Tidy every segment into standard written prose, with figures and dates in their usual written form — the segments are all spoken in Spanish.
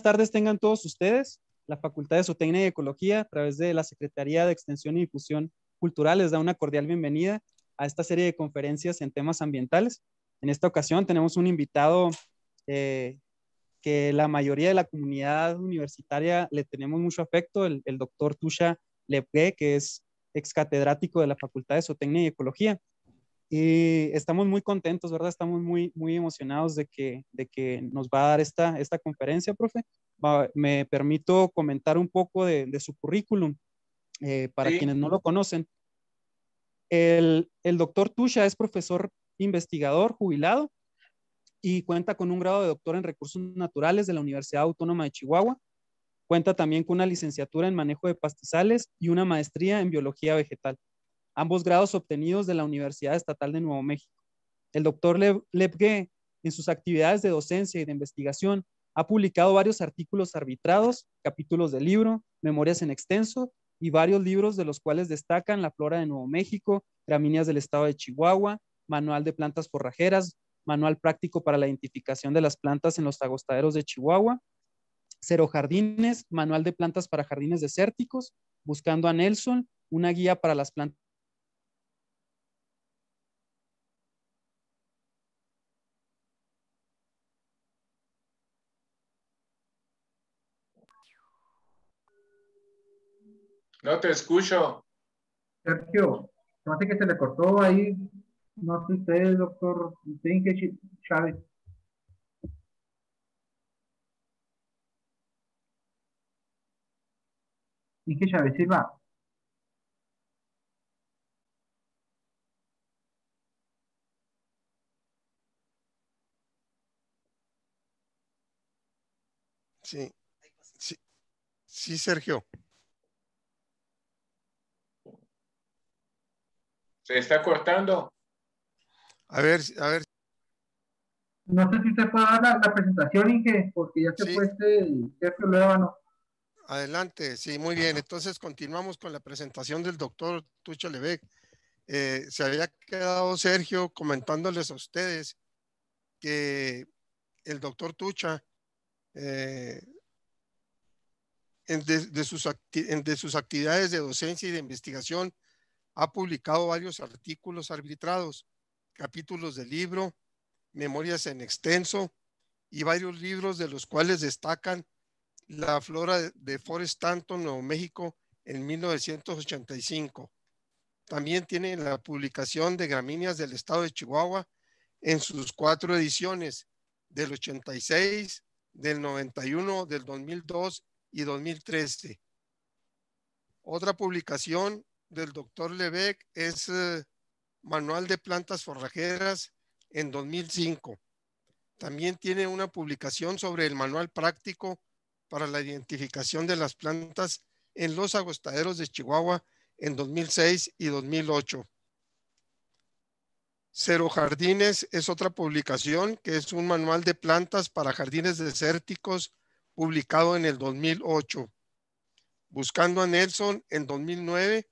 Tardes tengan todos ustedes. La Facultad de Zootecnia y Ecología, a través de la Secretaría de Extensión y Difusión Cultural, les da una cordial bienvenida a esta serie de conferencias en temas ambientales. En esta ocasión tenemos un invitado que la mayoría de la comunidad universitaria le tenemos mucho afecto, el doctor Tusha Lepke, que es ex catedrático de la Facultad de Zootecnia y Ecología. Y estamos muy contentos, ¿verdad? Estamos muy emocionados de que nos va a dar esta conferencia, profe. Me permito comentar un poco de su currículum para Sí. quienes no lo conocen. El doctor Tusha es profesor investigador jubilado y cuenta con un grado de doctor en recursos naturales de la Universidad Autónoma de Chihuahua. Cuenta también con una licenciatura en manejo de pastizales y una maestría en biología vegetal, ambos grados obtenidos de la Universidad Estatal de Nuevo México. El doctor Lepke, en sus actividades de docencia y de investigación, ha publicado varios artículos arbitrados, capítulos de libro, memorias en extenso y varios libros, de los cuales destacan La flora de Nuevo México, Gramíneas del estado de Chihuahua, Manual de plantas forrajeras, Manual práctico para la identificación de las plantas en los agostaderos de Chihuahua, Cero Jardines, Manual de plantas para jardines desérticos, Buscando a Nelson, una guía para las plantas. No te escucho. Sergio, no sé que se le cortó ahí. No sé usted, doctor Enrique Chávez. Enrique Chávez Silva. Sí, Sergio. Se está cortando. A ver. No sé si usted puede dar la presentación, Inge, porque ya se Sí. fue Sergio Luébano. Adelante, sí, muy bien. Entonces continuamos con la presentación del doctor Tusha Lepke. Se había quedado Sergio comentándoles a ustedes que el doctor Tusha, de sus actividades de docencia y de investigación, ha publicado varios artículos arbitrados, capítulos de libro, memorias en extenso y varios libros, de los cuales destacan La flora de Forest Stanton, Nuevo México, en 1985. También tiene la publicación de Gramíneas del estado de Chihuahua en sus 4 ediciones, del 86, del 91, del 2002 y 2013. Otra publicación del doctor Lepke es Manual de plantas forrajeras en 2005. También tiene una publicación sobre el manual práctico para la identificación de las plantas en los agostaderos de Chihuahua en 2006 y 2008. Cero Jardines es otra publicación, que es un manual de plantas para jardines desérticos, publicado en el 2008. Buscando a Nelson en 2009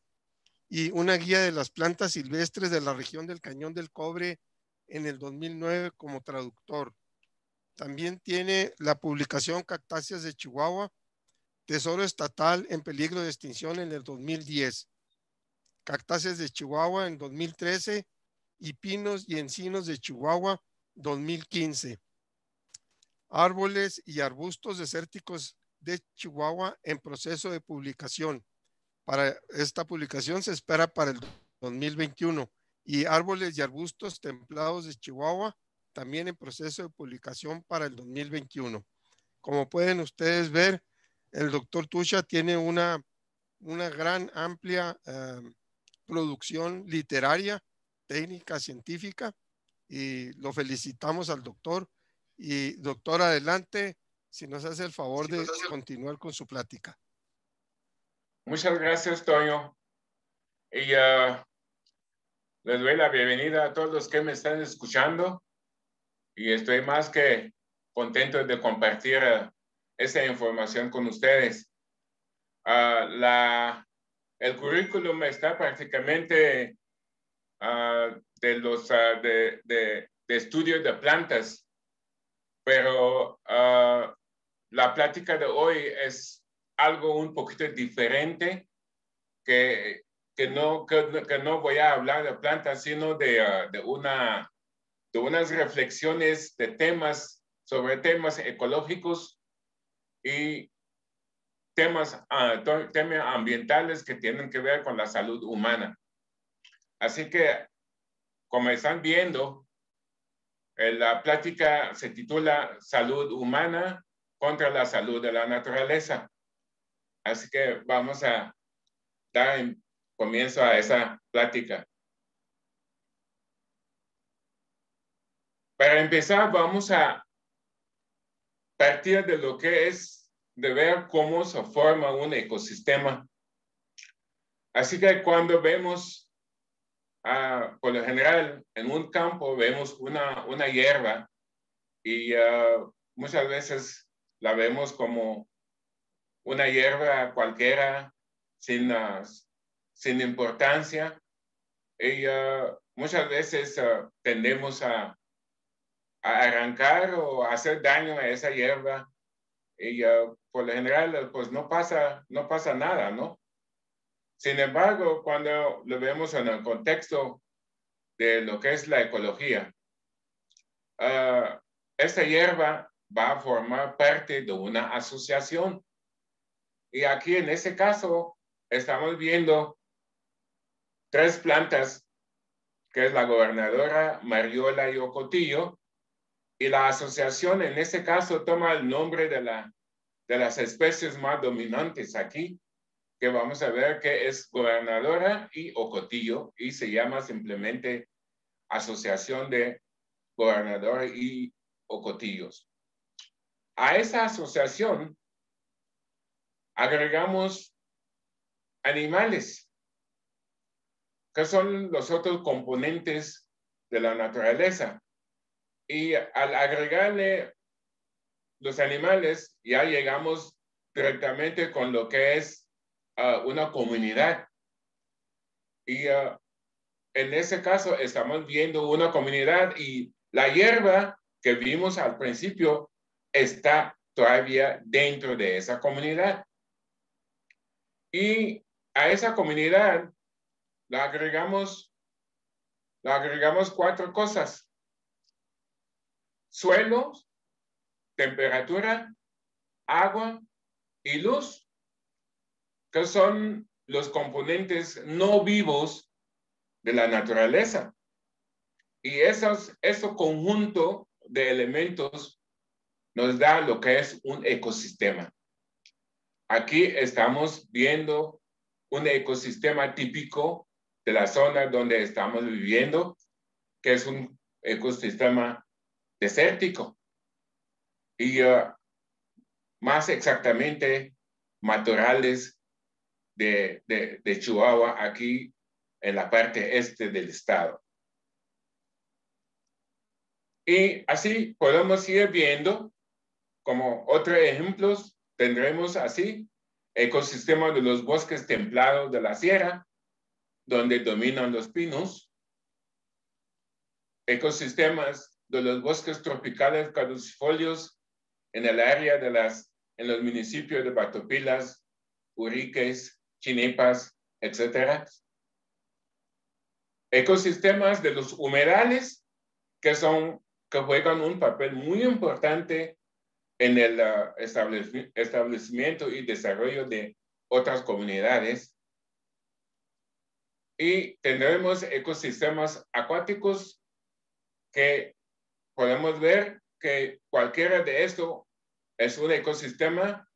y una guía de las plantas silvestres de la región del Cañón del Cobre en el 2009 como traductor. También tiene la publicación Cactáceas de Chihuahua, Tesoro Estatal en peligro de extinción en el 2010, Cactáceas de Chihuahua en 2013 y Pinos y Encinos de Chihuahua 2015. Árboles y arbustos desérticos de Chihuahua en proceso de publicación. Para esta publicación se espera para el 2021. Y árboles y arbustos templados de Chihuahua también en proceso de publicación para el 2021. Como pueden ustedes ver, el doctor Tusha tiene una gran amplia producción literaria, técnica, científica, y lo felicitamos al doctor. Y doctor, adelante, si nos hace el favor de continuar con su plática. Muchas gracias, Toño. Y les doy la bienvenida a todos los que me están escuchando. Y estoy más que contento de compartir esa información con ustedes. El currículum está prácticamente de estudios de plantas, pero la plática de hoy es algo un poquito diferente, que no voy a hablar de plantas, sino de unas reflexiones de temas, sobre temas ecológicos y temas ambientales que tienen que ver con la salud humana. Así que, como están viendo, la plática se titula Salud humana contra la salud de la naturaleza. Así que vamos a dar comienzo a esa plática. Para empezar, vamos a partir de lo que es de ver cómo se forma un ecosistema. Así que cuando vemos, por lo general, en un campo vemos una hierba y muchas veces la vemos como una hierba cualquiera, sin importancia. Y muchas veces tendemos a arrancar o a hacer daño a esa hierba. Y por lo general, pues no pasa nada, ¿no? Sin embargo, cuando lo vemos en el contexto de lo que es la ecología, esta hierba va a formar parte de una asociación. Y aquí en este caso estamos viendo 3 plantas, que es la gobernadora, mariola y ocotillo, y la asociación en este caso toma el nombre de las especies más dominantes aquí, que vamos a ver que es gobernadora y ocotillo, y se llama simplemente asociación de gobernadora y ocotillos. A esa asociación agregamos animales, que son los otros componentes de la naturaleza. Y al agregarle los animales, ya llegamos directamente con lo que es una comunidad. Y en ese caso estamos viendo una comunidad y la hierba que vimos al principio está todavía dentro de esa comunidad. Y a esa comunidad le agregamos 4 cosas: suelo, temperatura, agua y luz, que son los componentes no vivos de la naturaleza. Y ese conjunto de elementos nos da lo que es un ecosistema. Aquí estamos viendo un ecosistema típico de la zona donde estamos viviendo, que es un ecosistema desértico. Y más exactamente, matorrales de Chihuahua, aquí en la parte este del estado. Y así podemos ir viendo, como otros ejemplos, tendremos así ecosistemas de los bosques templados de la sierra, donde dominan los pinos, ecosistemas de los bosques tropicales caducifolios en el área en los municipios de Batopilas, Uriques, Chinipas, etc. Ecosistemas de los humedales, que juegan un papel muy importante en el establecimiento y desarrollo de otras comunidades. Y tendremos ecosistemas acuáticos, que podemos ver que cualquiera de estos es un ecosistema,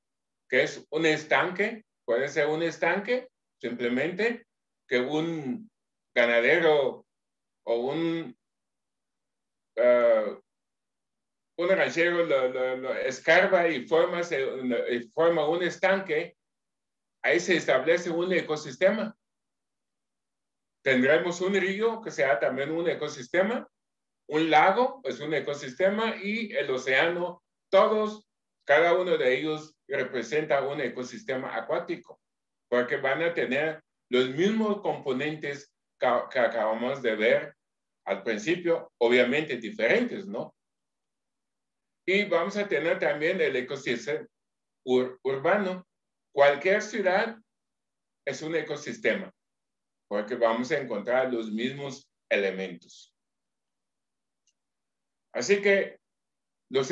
que es un estanque. Puede ser un estanque simplemente que un ganadero o un ranchero lo escarba y forma un estanque. Ahí se establece un ecosistema. Tendremos un río, que sea también un ecosistema, un lago es un ecosistema, y el océano, cada uno de ellos representa un ecosistema acuático, porque van a tener los mismos componentes que acabamos de ver al principio, obviamente diferentes, ¿no? Y vamos a tener también el ecosistema urbano. Cualquier ciudad es un ecosistema, porque vamos a encontrar los mismos elementos. Así que los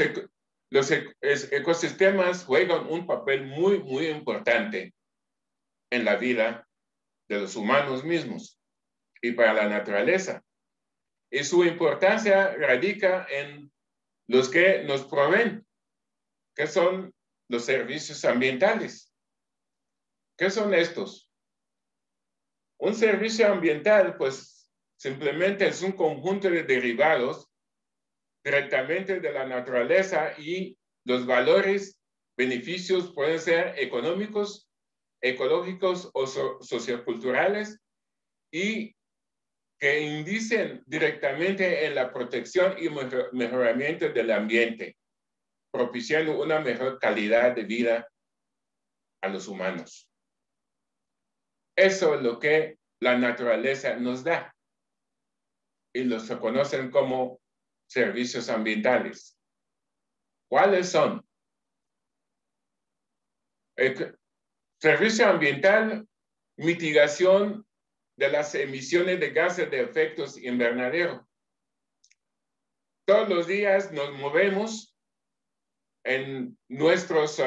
ecosistemas juegan un papel muy, muy importante en la vida de los humanos mismos y para la naturaleza. Y su importancia radica en los que nos proveen, que son los servicios ambientales. ¿Qué son estos? Un servicio ambiental, pues, simplemente es un conjunto de derivados directamente de la naturaleza y los valores, beneficios pueden ser económicos, ecológicos o socioculturales y que indicen directamente en la protección y mejoramiento del ambiente, propiciando una mejor calidad de vida a los humanos. Eso es lo que la naturaleza nos da y los se conocen como servicios ambientales. ¿Cuáles son? El servicio ambiental, mitigación de las emisiones de gases de efectos invernadero. Todos los días nos movemos en nuestros,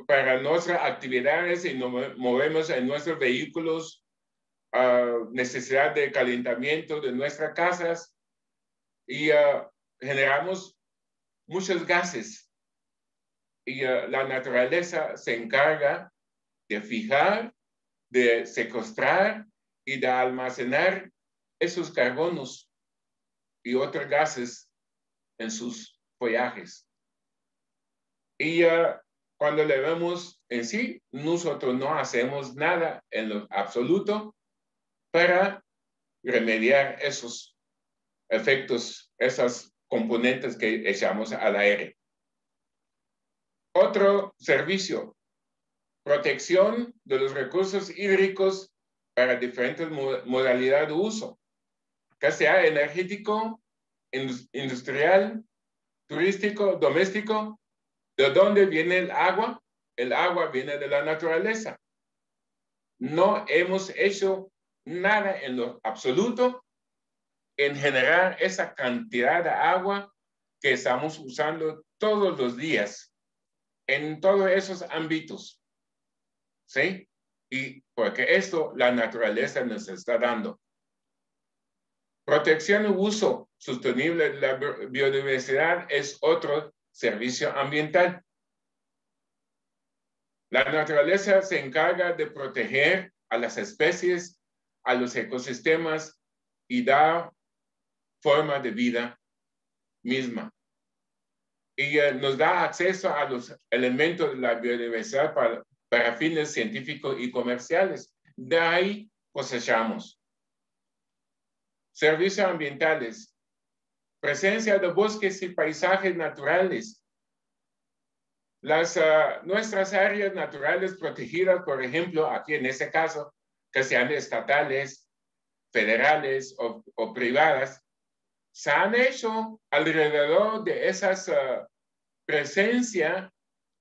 para nuestras actividades y nos movemos en nuestros vehículos, necesidad de calentamiento de nuestras casas y generamos muchos gases. Y la naturaleza se encarga de fijar, de secuestrar y de almacenar esos carbonos y otros gases en sus follajes. Y cuando le vemos en sí, nosotros no hacemos nada en lo absoluto para remediar esos efectos, esas componentes que echamos al aire. Otro servicio, protección de los recursos hídricos para diferentes modalidades de uso, que sea energético, industrial, turístico, doméstico. ¿De dónde viene el agua? El agua viene de la naturaleza. No hemos hecho nada en lo absoluto en generar esa cantidad de agua que estamos usando todos los días en todos esos ámbitos. ¿Sí? Y porque esto la naturaleza nos está dando. Protección y uso sostenible de la biodiversidad es otro servicio ambiental. La naturaleza se encarga de proteger a las especies, a los ecosistemas y da forma de vida misma. Y nos da acceso a los elementos de la biodiversidad para fines científicos y comerciales. De ahí cosechamos. Servicios ambientales. Presencia de bosques y paisajes naturales. Nuestras áreas naturales protegidas, por ejemplo, aquí en este caso, que sean estatales, federales o privadas, se han hecho alrededor de esas presencia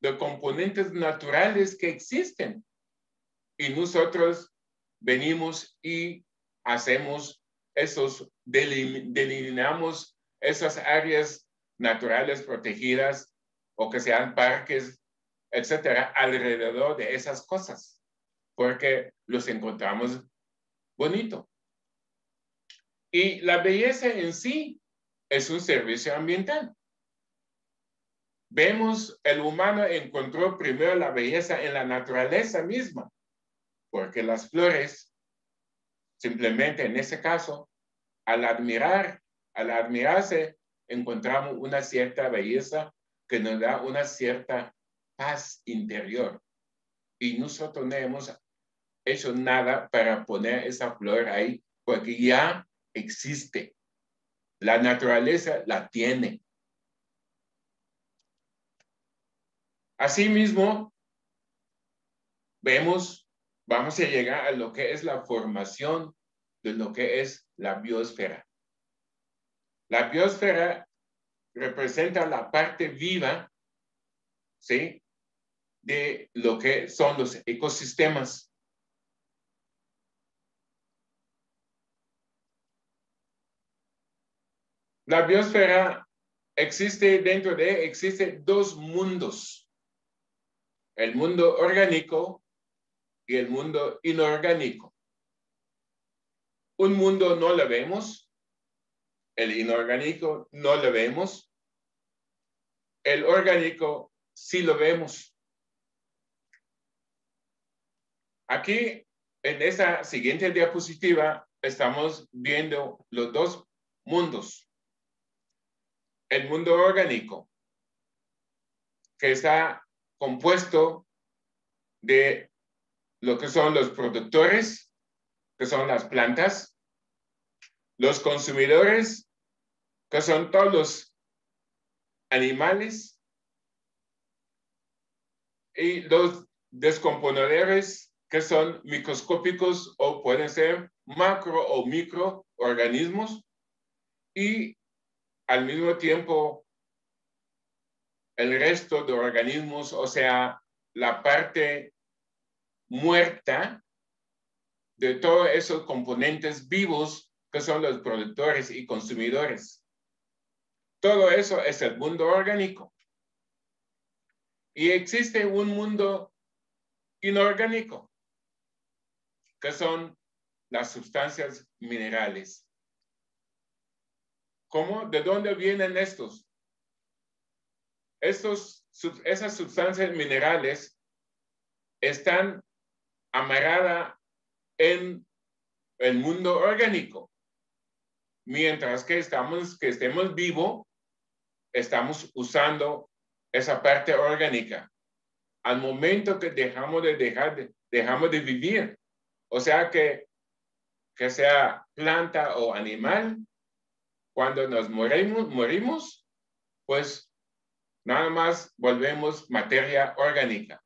de componentes naturales que existen. Y nosotros venimos y hacemos delineamos esas áreas naturales protegidas o que sean parques, etcétera, alrededor de esas cosas, porque los encontramos bonito. Y la belleza en sí es un servicio ambiental. Vemos, el humano encontró primero la belleza en la naturaleza misma, porque las flores, simplemente en ese caso, al admirarse, encontramos una cierta belleza que nos da una cierta paz interior. Y nosotros no hemos hecho nada para poner esa flor ahí, porque ya existe. La naturaleza la tiene. Asimismo, vamos a llegar a lo que es la formación de lo que es la biosfera. La biosfera representa la parte viva, ¿sí?, de lo que son los ecosistemas. La biosfera existe dos mundos, el mundo orgánico y el mundo inorgánico. Un mundo no lo vemos, el inorgánico no lo vemos, el orgánico sí lo vemos. Aquí, en esta siguiente diapositiva, estamos viendo los dos mundos. El mundo orgánico, que está compuesto de lo que son los productores, que son las plantas, los consumidores, que son todos los animales, y los descomponedores, que son microscópicos o pueden ser macro o microorganismos, y al mismo tiempo el resto de organismos, o sea, la parte muerta de todos esos componentes vivos que son los productores y consumidores. Todo eso es el mundo orgánico. Y existe un mundo inorgánico, que son las sustancias minerales. ¿Cómo? ¿De dónde vienen estos? Esas sustancias minerales están amarradas en el mundo orgánico. Mientras que estemos vivos, estamos usando esa parte orgánica. Al momento que dejamos de vivir, o sea que sea planta o animal, cuando nos morimos, pues nada más volvemos materia orgánica.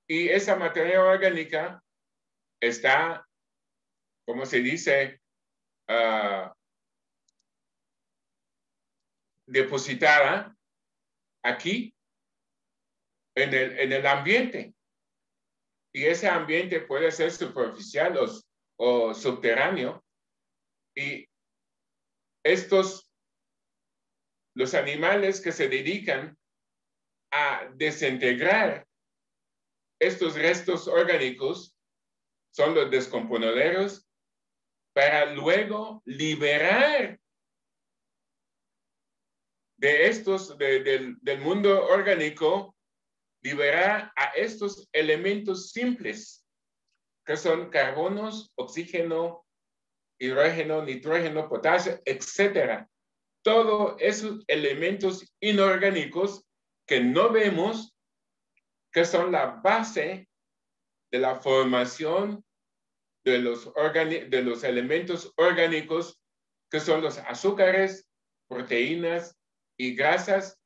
Y esa materia orgánica está, ¿cómo se dice?, depositada aquí en el ambiente. Y ese ambiente puede ser superficial o subterráneo. Y los animales que se dedican a desintegrar estos restos orgánicos son los descomponedores, para luego liberar del mundo orgánico, liberar a estos elementos simples, que son carbonos, oxígeno, hidrógeno, nitrógeno, potasio, etcétera. Todos esos elementos inorgánicos que no vemos, que son la base de la formación de los elementos orgánicos, que son los azúcares, proteínas y grasas,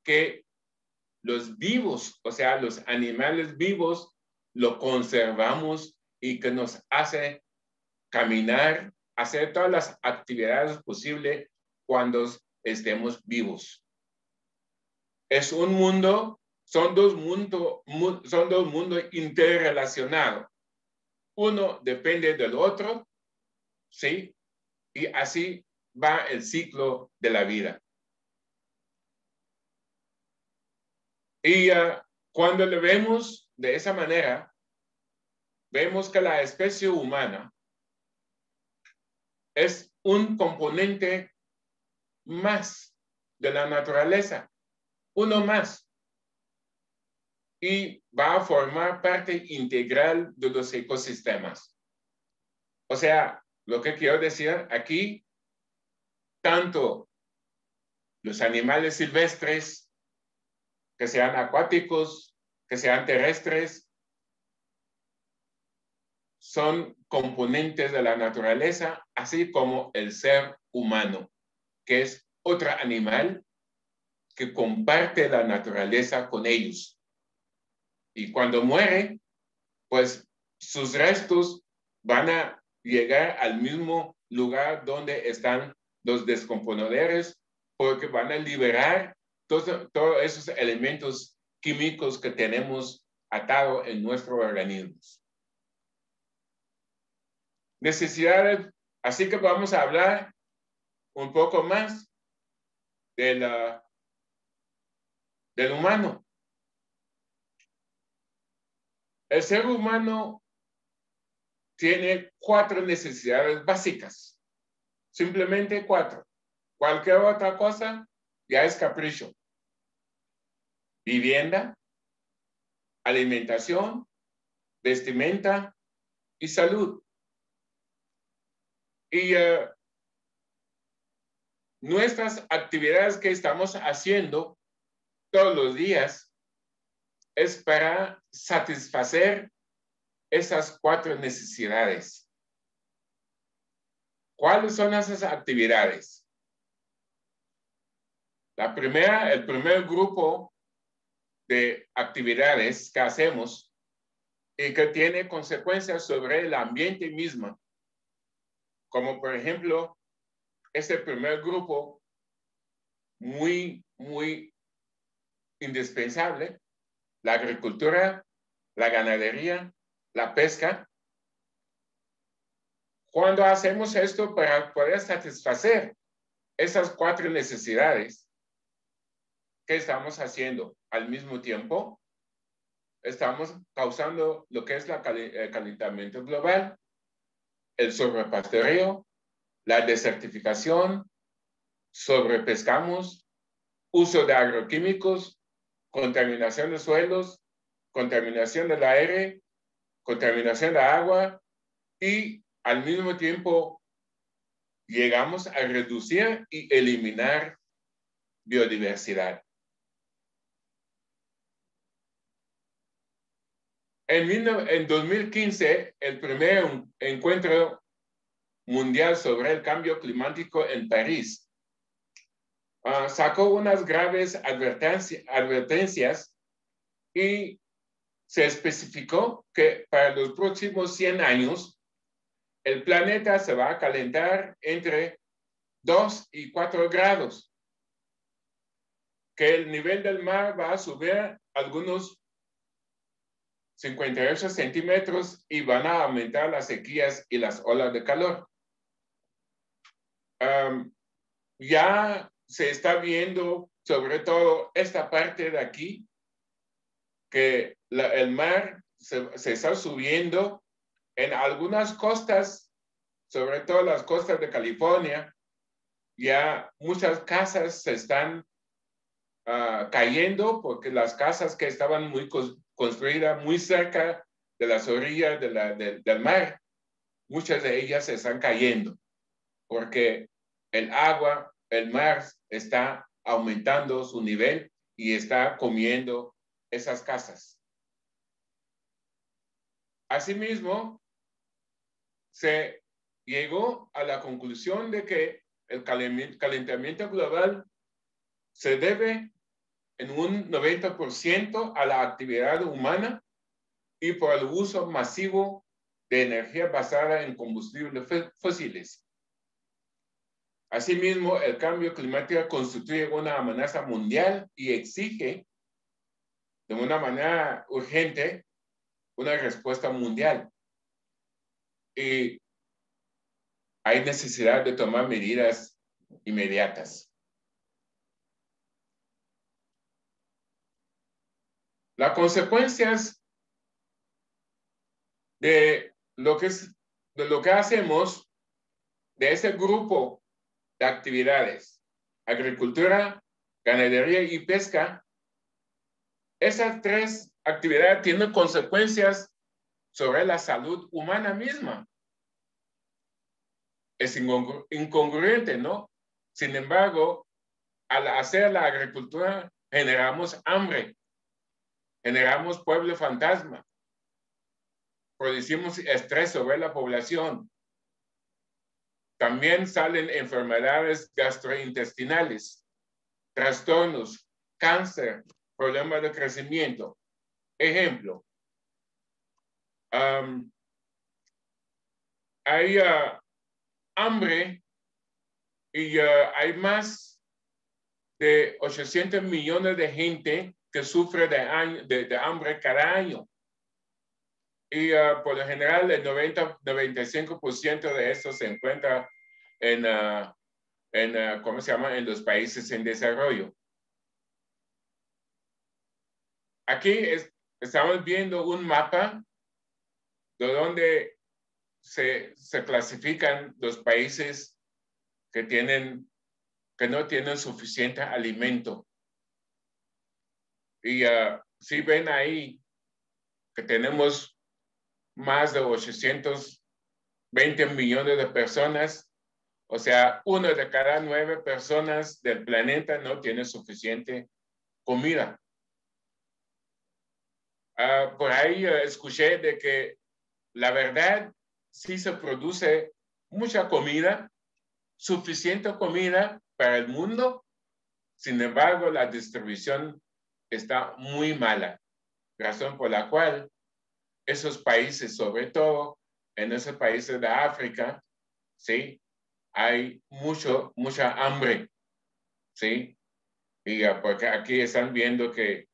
que los vivos, o sea, los animales vivos, lo conservamos y que nos hace caminar, hacer todas las actividades posibles cuando estemos vivos. Es un mundo, son dos mundos interrelacionados. Uno depende del otro, ¿sí? Y así va el ciclo de la vida. Y cuando lo vemos de esa manera, vemos que la especie humana es un componente más de la naturaleza, uno más. Y va a formar parte integral de los ecosistemas. O sea, lo que quiero decir aquí, tanto los animales silvestres, que sean acuáticos, que sean terrestres, son componentes de la naturaleza, así como el ser humano, que es otro animal que comparte la naturaleza con ellos. Y cuando muere, pues sus restos van a llegar al mismo lugar donde están los descomponedores porque van a liberar todos esos elementos químicos que tenemos atados en nuestros organismos. Necesidades, así que vamos a hablar un poco más del humano. El ser humano tiene 4 necesidades básicas, simplemente 4. Cualquier otra cosa ya es capricho. Vivienda, alimentación, vestimenta y salud. Y nuestras actividades que estamos haciendo todos los días es para satisfacer esas 4 necesidades. ¿Cuáles son esas actividades? La primera, el primer grupo de actividades que hacemos y que tiene consecuencias sobre el ambiente mismo, como por ejemplo, ese primer grupo muy indispensable, la agricultura, la ganadería, la pesca. Cuando hacemos esto para poder satisfacer esas 4 necesidades, ¿qué estamos haciendo? Al mismo tiempo, estamos causando lo que es el calentamiento global, el sobrepastoreo, la desertificación, sobrepescamos, uso de agroquímicos, contaminación de suelos, contaminación del aire, contaminación de agua y al mismo tiempo llegamos a reducir y eliminar biodiversidad. En 2015, el primer encuentro mundial sobre el cambio climático en París sacó unas graves advertencias y se especificó que para los próximos 100 años el planeta se va a calentar entre 2 y 4 grados, que el nivel del mar va a subir algunos 58 centímetros y van a aumentar las sequías y las olas de calor. Ya se está viendo, sobre todo esta parte de aquí, que el mar se está subiendo en algunas costas, sobre todo las costas de California. Ya muchas casas se están cayendo porque las casas que estaban muy construidas muy cerca de las orillas del mar, muchas de ellas se están cayendo porque el agua, el mar está aumentando su nivel y está comiendo esas casas. Asimismo, se llegó a la conclusión de que el calentamiento global se debe en un 90% a la actividad humana y por el uso masivo de energía basada en combustibles fósiles. Asimismo, el cambio climático constituye una amenaza mundial y exige de una manera urgente una respuesta mundial. Y hay necesidad de tomar medidas inmediatas. Las consecuencias de lo que hacemos de ese grupo de actividades, agricultura, ganadería y pesca, esas 3 actividades tienen consecuencias sobre la salud humana misma. Es incongruente, ¿no? Sin embargo, al hacer la agricultura, generamos hambre, generamos pueblo fantasma, producimos estrés sobre la población. También salen enfermedades gastrointestinales, trastornos, cáncer, problemas de crecimiento. Ejemplo, hay hambre y hay más de 800 millones de gente que sufre de hambre cada año. Y por lo general, el 90-95% de esto se encuentra ¿cómo se llama? En los países en desarrollo. Aquí estamos viendo un mapa de donde se clasifican los países que no tienen suficiente alimento. Y si ven ahí que tenemos más de 820 millones de personas, o sea, 1 de cada 9 personas del planeta no tiene suficiente comida. Por ahí escuché de que la verdad sí se produce mucha comida, suficiente comida para el mundo. Sin embargo, la distribución está muy mala, razón por la cual esos países, sobre todo en esos países de África, ¿sí? Hay mucha hambre, ¿sí? Y porque aquí están viendo que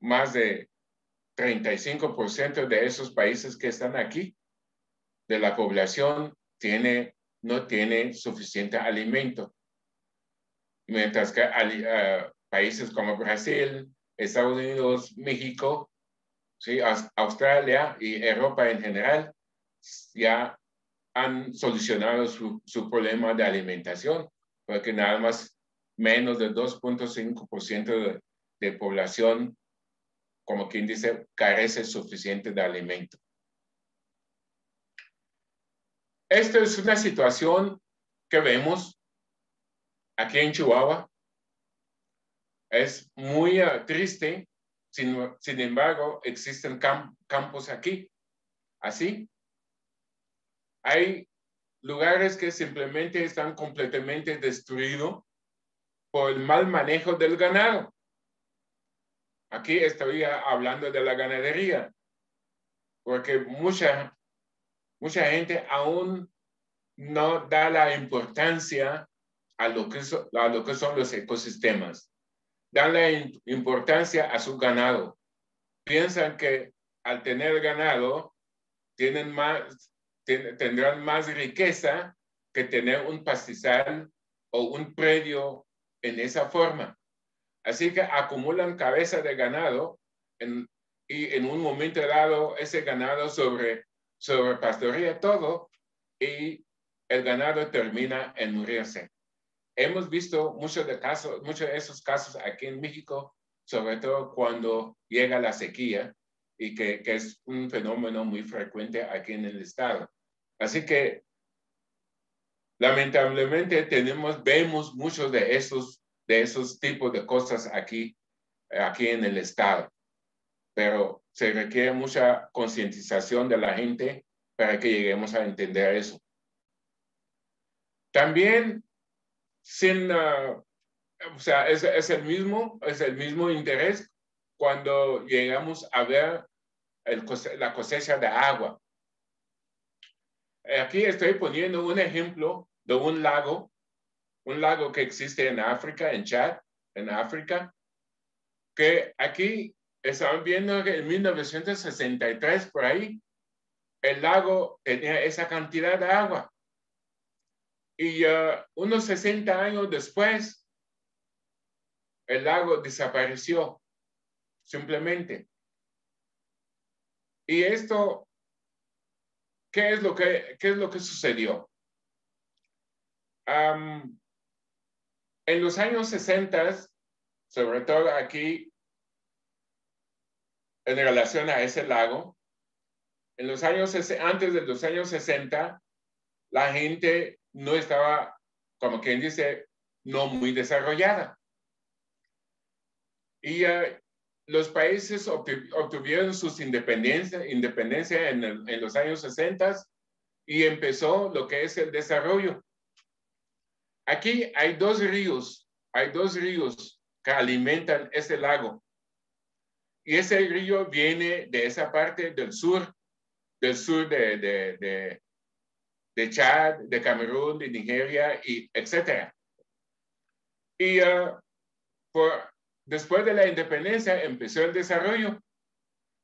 más de 35% de esos países que están aquí, de la población, no tiene suficiente alimento. Mientras que países como Brasil, Estados Unidos, México, ¿sí? Australia y Europa en general, ya han solucionado su problema de alimentación, porque nada más menos del 2.5% de población, como quien dice, carece suficiente de alimento. Esta es una situación que vemos aquí en Chihuahua. Es muy triste, sin embargo, existen campos aquí. Así, hay lugares que simplemente están completamente destruidos por el mal manejo del ganado. Aquí estoy hablando de la ganadería, porque mucha gente aún no da la importancia a lo que son los ecosistemas. Dan la importancia a su ganado. Piensan que al tener ganado tendrán más riqueza que tener un pastizal o un predio en esa forma. Así que acumulan cabeza de ganado y en un momento dado ese ganado sobrepastorea todo y el ganado termina en morirse. Hemos visto muchos de esos casos aquí en México, sobre todo cuando llega la sequía y que es un fenómeno muy frecuente aquí en el estado. Así que lamentablemente vemos muchos de esos tipos de cosas aquí en el estado, pero se requiere mucha concientización de la gente para que lleguemos a entender eso. También o sea, es el mismo interés cuando llegamos a ver la cosecha de agua. Aquí estoy poniendo un ejemplo de un lago que existe en África, en Chad, en África, que aquí estaban viendo que en 1963 por ahí, el lago tenía esa cantidad de agua. Y unos 60 años después, el lago desapareció, simplemente. Y esto, ¿qué es lo que sucedió? En los años 60, sobre todo aquí, en relación a ese lago, antes de los años 60, la gente no estaba, como quien dice, no muy desarrollada. Y los países obtuvieron sus independencia en los años 60 y empezó lo que es el desarrollo. Aquí hay dos ríos que alimentan ese lago. Y ese río viene de esa parte del sur de Chad, de Camerún, de Nigeria, y etcétera. Y después de la independencia empezó el desarrollo.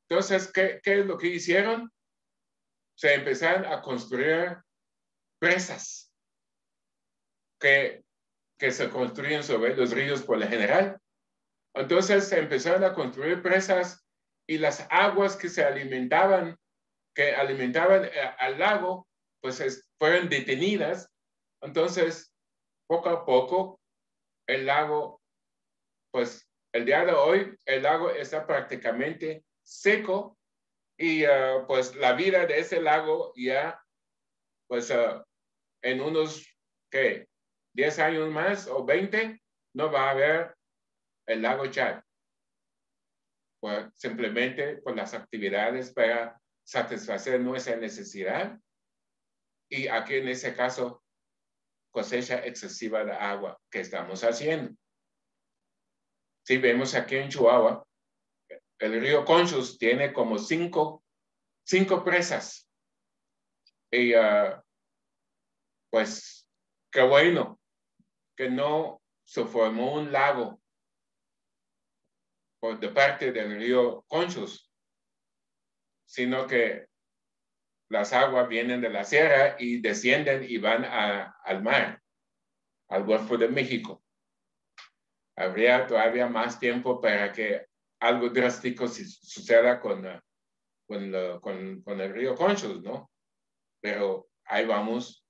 Entonces, ¿qué es lo que hicieron? Se empezaron a construir presas que se construyen sobre los ríos por lo general. Entonces se empezaron a construir presas y las aguas que alimentaban al lago, pues fueron detenidas. Entonces, poco a poco, el lago, pues el día de hoy, el lago está prácticamente seco y pues la vida de ese lago ya, pues en unos, ¿qué? 10 años más o 20, no va a haber el lago Chad. Pues simplemente por las actividades para satisfacer nuestra necesidad. Y aquí en ese caso, cosecha excesiva de agua que estamos haciendo. Si vemos aquí en Chihuahua, el río Conchos tiene como cinco presas. Y pues qué bueno que no se formó un lago de parte del río Conchos, sino que las aguas vienen de la sierra y descienden y van al mar, al Golfo de México. Habría todavía más tiempo para que algo drástico suceda con el río Conchos, ¿no? Pero ahí vamos,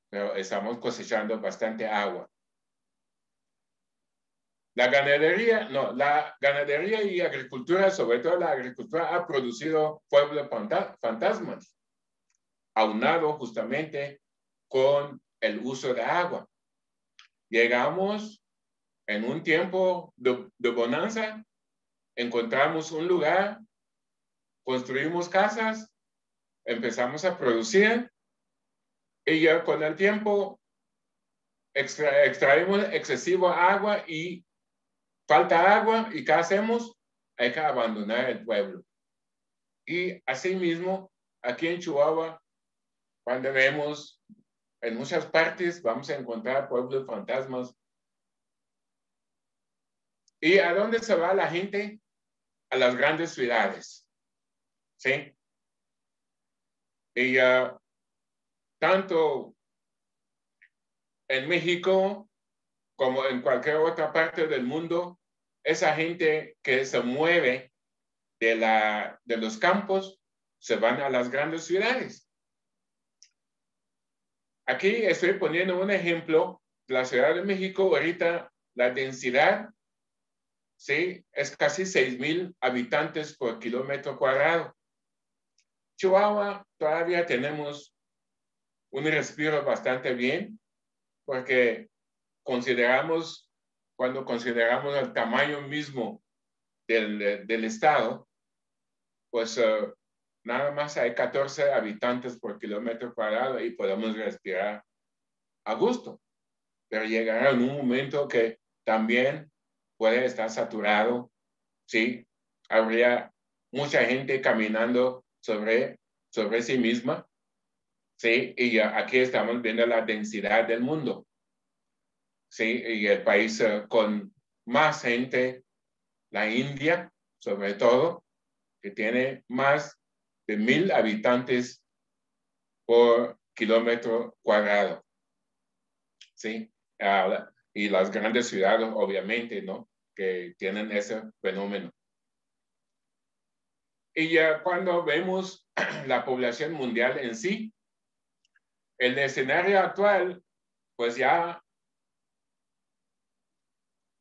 pero estamos cosechando bastante agua. La ganadería y agricultura, sobre todo la agricultura, ha producido pueblos fantasmas, aunado justamente con el uso de agua. Llegamos en un tiempo de bonanza, encontramos un lugar, construimos casas, empezamos a producir y ya con el tiempo extraemos excesivo agua y falta agua y ¿qué hacemos? Hay que abandonar el pueblo. Y asimismo, aquí en Chihuahua, cuando vemos en muchas partes, vamos a encontrar pueblos fantasmas. ¿Y a dónde se va la gente? A las grandes ciudades. ¿Sí? Y tanto en México como en cualquier otra parte del mundo, esa gente que se mueve de los campos se van a las grandes ciudades. Aquí estoy poniendo un ejemplo de la Ciudad de México. Ahorita la densidad, ¿sí? Es casi 6,000 habitantes por kilómetro cuadrado. Chihuahua todavía tenemos un respiro bastante bien porque cuando consideramos el tamaño mismo del estado, pues nada más hay 14 habitantes por kilómetro cuadrado y podemos respirar a gusto. Pero llegará en un momento que también puede estar saturado, ¿sí? Habría mucha gente caminando sobre sí misma, ¿sí? Y aquí estamos viendo la densidad del mundo, ¿sí? Y el país con más gente, la India, sobre todo, que tiene más de 1,000 habitantes por kilómetro cuadrado, ¿sí? Y las grandes ciudades, obviamente, ¿no? Que tienen ese fenómeno. Y ya cuando vemos la población mundial en sí, el escenario actual, pues ya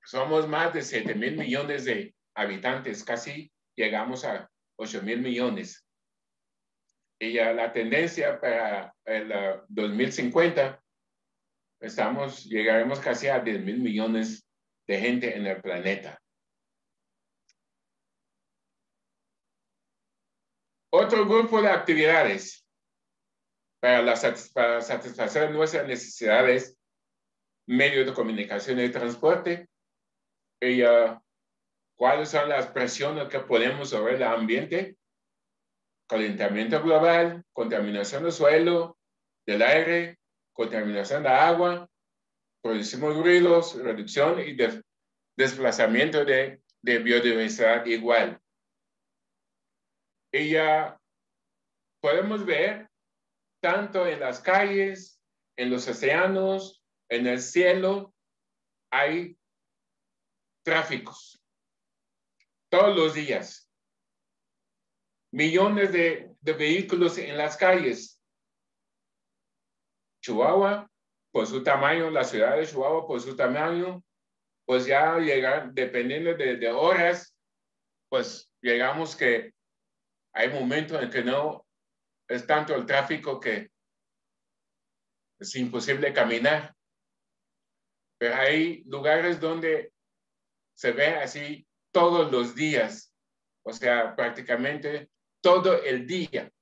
somos más de 7,000 millones de habitantes, casi llegamos a 8,000 millones. Y ya la tendencia para el 2050, llegaremos casi a 10,000 millones de gente en el planeta. Otro grupo de actividades para satisfacer nuestras necesidades, medios de comunicación y transporte, y cuáles son las presiones que ponemos sobre el ambiente, calentamiento global, contaminación del suelo, del aire, contaminación de agua, producimos ruidos, reducción y desplazamiento de biodiversidad igual. Y ya podemos ver tanto en las calles, en los océanos, en el cielo, hay tráficos. Todos los días. Millones de vehículos en las calles. Chihuahua, por su tamaño, la ciudad de Chihuahua, por su tamaño, pues ya llegar, dependiendo de horas, pues llegamos que hay momentos en que no es tanto el tráfico que es imposible caminar. Pero hay lugares donde se ve así todos los días, o sea, prácticamente todo el día.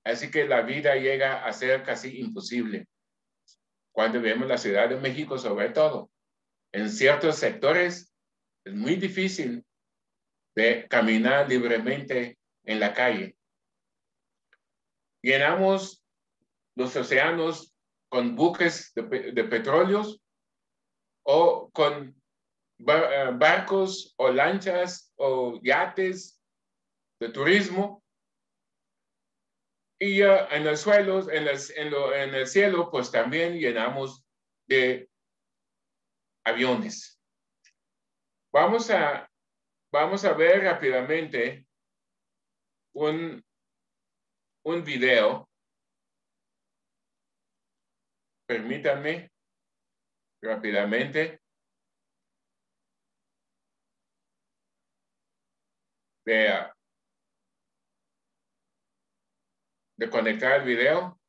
Así que la vida llega a ser casi imposible. Cuando vemos la Ciudad de México, sobre todo, en ciertos sectores es muy difícil de caminar libremente en la calle. Llenamos los océanos con buques de petróleos o con barcos o lanchas o yates de turismo. Y en los suelos, en el cielo, pues también llenamos de aviones. Vamos a ver rápidamente un video. Permítanme rápidamente. De conectar el video.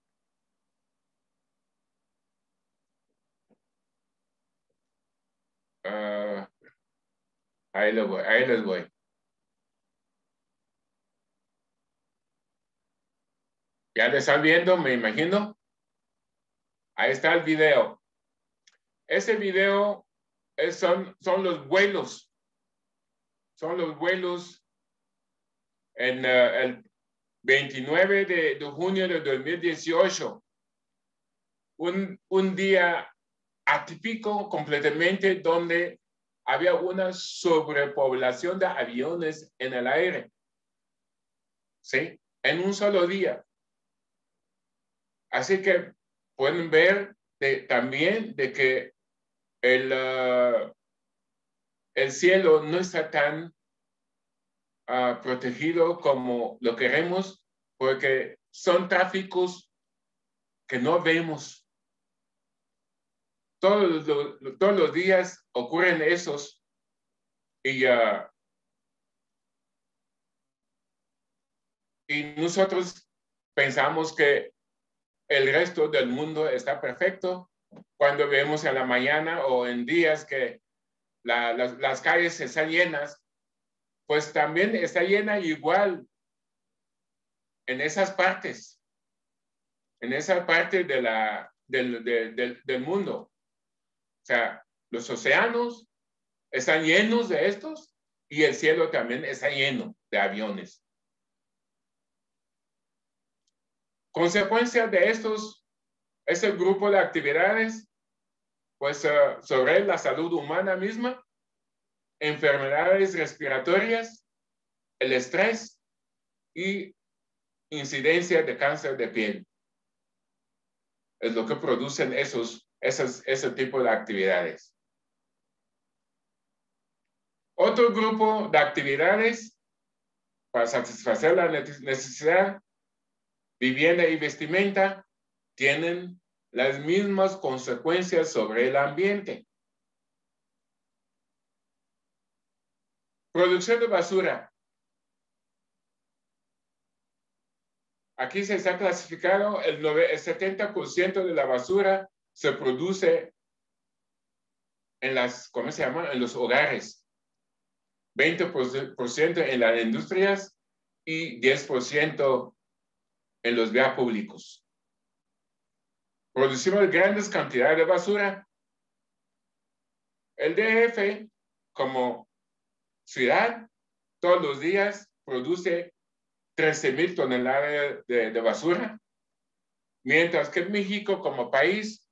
Ahí les voy. Ya lo están viendo, me imagino. Ahí está el video. Ese video son los vuelos. Son los vuelos en el 29 de junio de 2018. Un día atípico completamente donde había una sobrepoblación de aviones en el aire. ¿Sí? En un solo día. Así que pueden ver también de que el cielo no está tan protegido como lo queremos, porque son tráficos que no vemos. Todos los días ocurren esos y nosotros pensamos que el resto del mundo está perfecto cuando vemos en la mañana o en días que las calles están llenas, pues también está llena igual en esas partes, en esa parte del mundo. O sea, los océanos están llenos de estos y el cielo también está lleno de aviones. Consecuencia de este grupo de actividades, pues sobre la salud humana misma, enfermedades respiratorias, el estrés y incidencia de cáncer de piel. Es lo que producen ese tipo de actividades. Otro grupo de actividades para satisfacer la necesidad, vivienda y vestimenta, tienen las mismas consecuencias sobre el ambiente. Producción de basura. Aquí se está clasificado el 70% de la basura se produce en en los hogares, 20% en las industrias y 10% en los vías públicos. Producimos grandes cantidades de basura. El DF, como ciudad, todos los días produce 13,000 toneladas de basura, mientras que México como país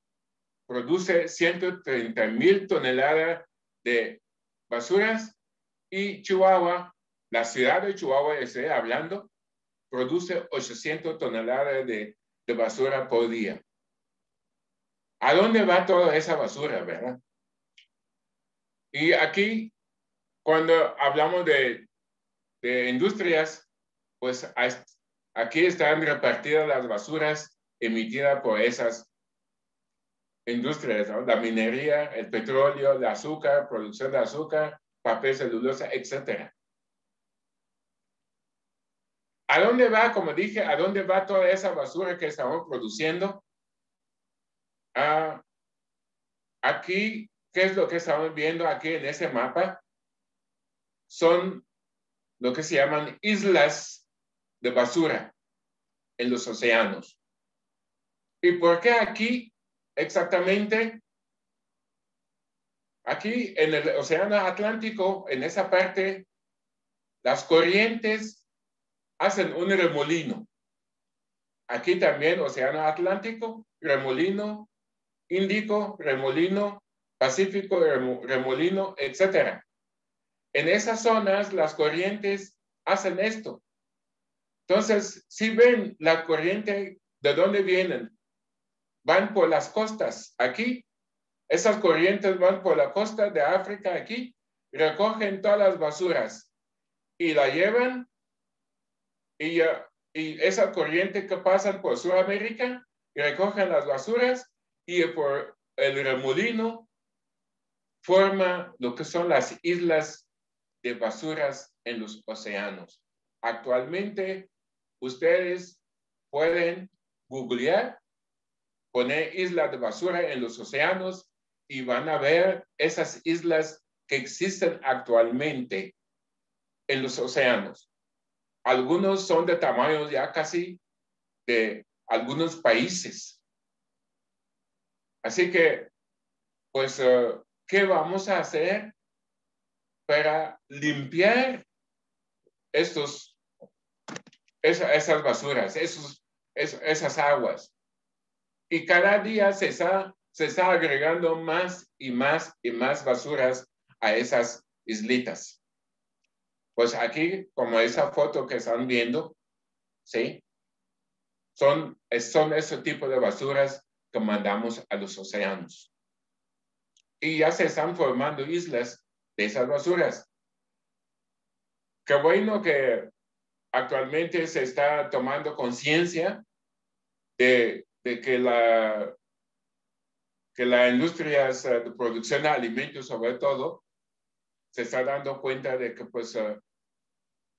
produce 130,000 toneladas de basuras, y Chihuahua, la ciudad de Chihuahua, estoy hablando, produce 800 toneladas de basura por día. ¿A dónde va toda esa basura, verdad? Y aquí, cuando hablamos de industrias, pues aquí están repartidas las basuras emitidas por esas industrias, ¿no? La minería, el petróleo, el azúcar, producción de azúcar, papel, celulosa, etc. ¿A dónde va, como dije, a dónde va toda esa basura que estamos produciendo? Aquí, ¿qué es lo que estamos viendo aquí en ese mapa? Son lo que se llaman islas de basura en los océanos. ¿Y por qué aquí exactamente? Aquí en el océano Atlántico, en esa parte, las corrientes hacen un remolino. Aquí también océano Atlántico, remolino, Índico, remolino, Pacífico, remolino, etc. En esas zonas las corrientes hacen esto. Entonces, si ven la corriente, ¿de dónde vienen? Van por las costas aquí. Esas corrientes van por la costa de África aquí, recogen todas las basuras y la llevan, y esa corriente que pasan por Sudamérica, recogen las basuras y por el remolino forma lo que son las islas de basuras en los océanos. Actualmente, ustedes pueden googlear, poner islas de basura en los océanos y van a ver esas islas que existen actualmente en los océanos. Algunos son de tamaño ya casi de algunos países. Así que, pues, ¿qué vamos a hacer para limpiar esas basuras, esas aguas? Y cada día se está agregando más y más y más basuras a esas islitas. Pues aquí, como esa foto que están viendo, ¿sí? Son ese tipo de basuras que mandamos a los océanos. Y ya se están formando islas de esas basuras. Qué bueno que actualmente se está tomando conciencia de que la industria de producción de alimentos, sobre todo, se está dando cuenta de que pues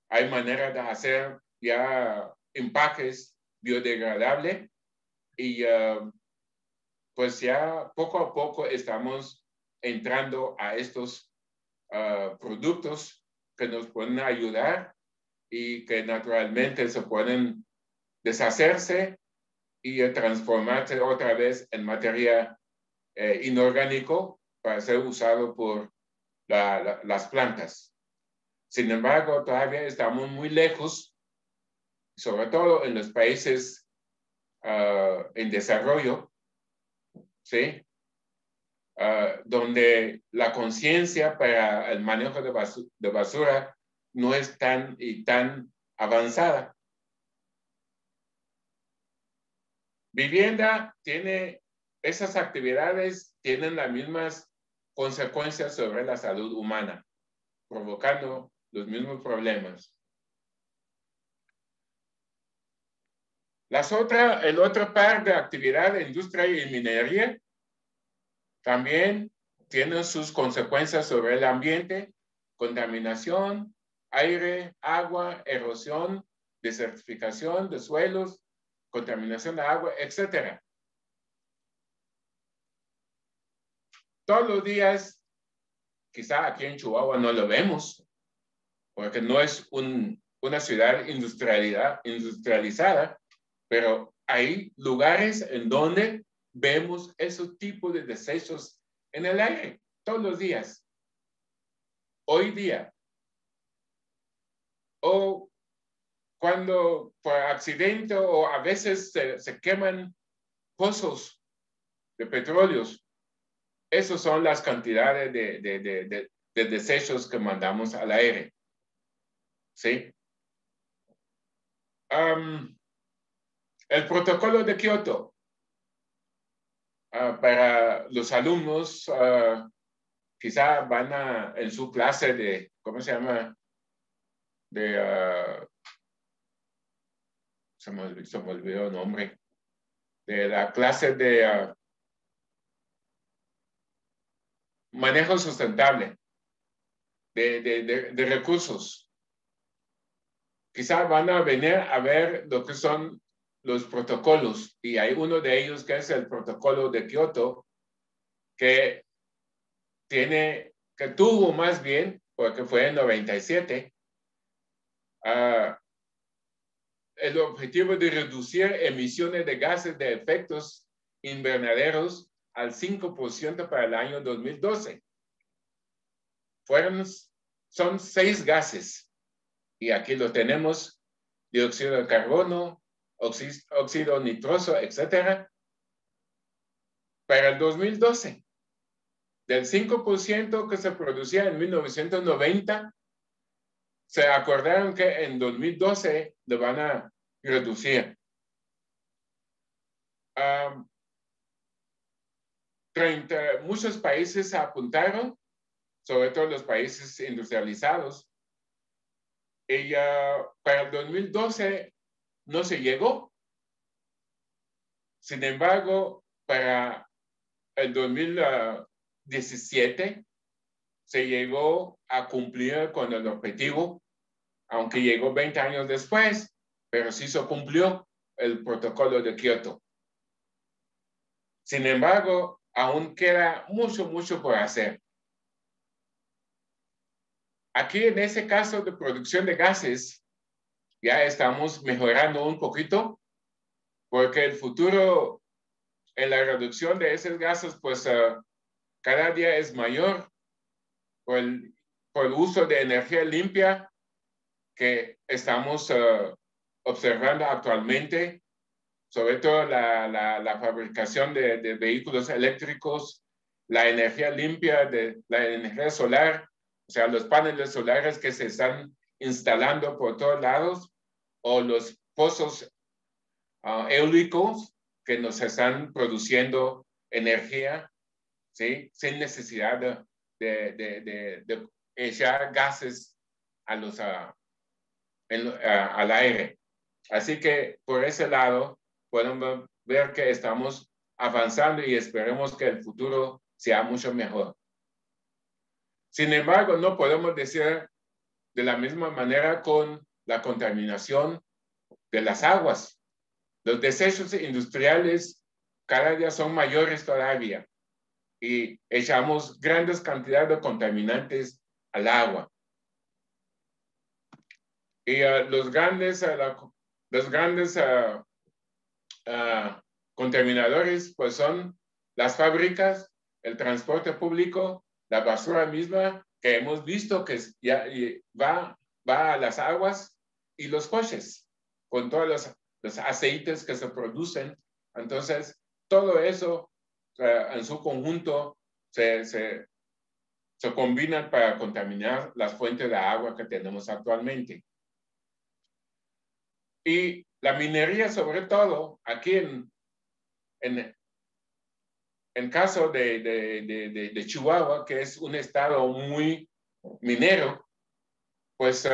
hay manera de hacer ya empaques biodegradables y pues ya poco a poco estamos entrando a estos productos que nos pueden ayudar y que naturalmente se pueden deshacerse y transformarse otra vez en materia inorgánico para ser usado por las plantas. Sin embargo, todavía estamos muy lejos, sobre todo en los países en desarrollo, ¿sí? Donde la conciencia para el manejo de basura no es tan avanzada. Vivienda tiene, esas actividades tienen las mismas consecuencias sobre la salud humana, provocando los mismos problemas. El otro par de actividad de industria y minería también tienen sus consecuencias sobre el ambiente, contaminación, aire, agua, erosión, desertificación de suelos, contaminación de agua, etc. Todos los días, quizá aquí en Chihuahua no lo vemos, porque no es una ciudad industrializada, pero hay lugares en donde vemos esos tipos de desechos en el aire todos los días. Hoy día. O cuando por accidente o a veces se queman pozos de petróleos. Esas son las cantidades de desechos que mandamos al aire. ¿Sí? El protocolo de Kioto. Para los alumnos, quizá van en su clase de, ¿cómo se llama? Se me olvidó el nombre. De la clase de manejo sustentable de recursos. Quizá van a venir a ver lo que son los protocolos, y hay uno de ellos que es el protocolo de Kioto, que tuvo más bien, porque fue en 97, el objetivo de reducir emisiones de gases de efectos invernaderos al 5% para el año 2012. Son 6 gases, y aquí lo tenemos: dióxido de carbono, óxido nitroso, etc. Para el 2012, del 5% que se producía en 1990, se acordaron que en 2012 lo van a reducir. 30, muchos países apuntaron, sobre todo los países industrializados, y para el 2012 no se llegó. Sin embargo, para el 2017 se llegó a cumplir con el objetivo, aunque llegó 20 años después, pero sí se cumplió el protocolo de Kioto. Sin embargo, aún queda mucho por hacer. Aquí, en ese caso de producción de gases, ya estamos mejorando un poquito, porque el futuro en la reducción de esos gases, pues cada día es mayor por el uso de energía limpia que estamos observando actualmente, sobre todo la fabricación de vehículos eléctricos, la energía limpia de la energía solar, o sea, los paneles solares que se están instalando por todos lados, o los pozos eólicos que nos están produciendo energía, ¿sí? Sin necesidad de echar gases al aire. Así que por ese lado podemos ver que estamos avanzando, y esperemos que el futuro sea mucho mejor. Sin embargo, no podemos decir de la misma manera con la contaminación de las aguas. Los desechos industriales cada día son mayores todavía, y echamos grandes cantidades de contaminantes al agua. Y los grandes contaminadores pues son las fábricas, el transporte público, la basura misma, que hemos visto que ya va a las aguas, y los coches con todos los aceites que se producen. Entonces, todo eso en su conjunto se combinan para contaminar las fuentes de agua que tenemos actualmente. Y la minería, sobre todo, aquí en caso de Chihuahua, que es un estado muy minero, pues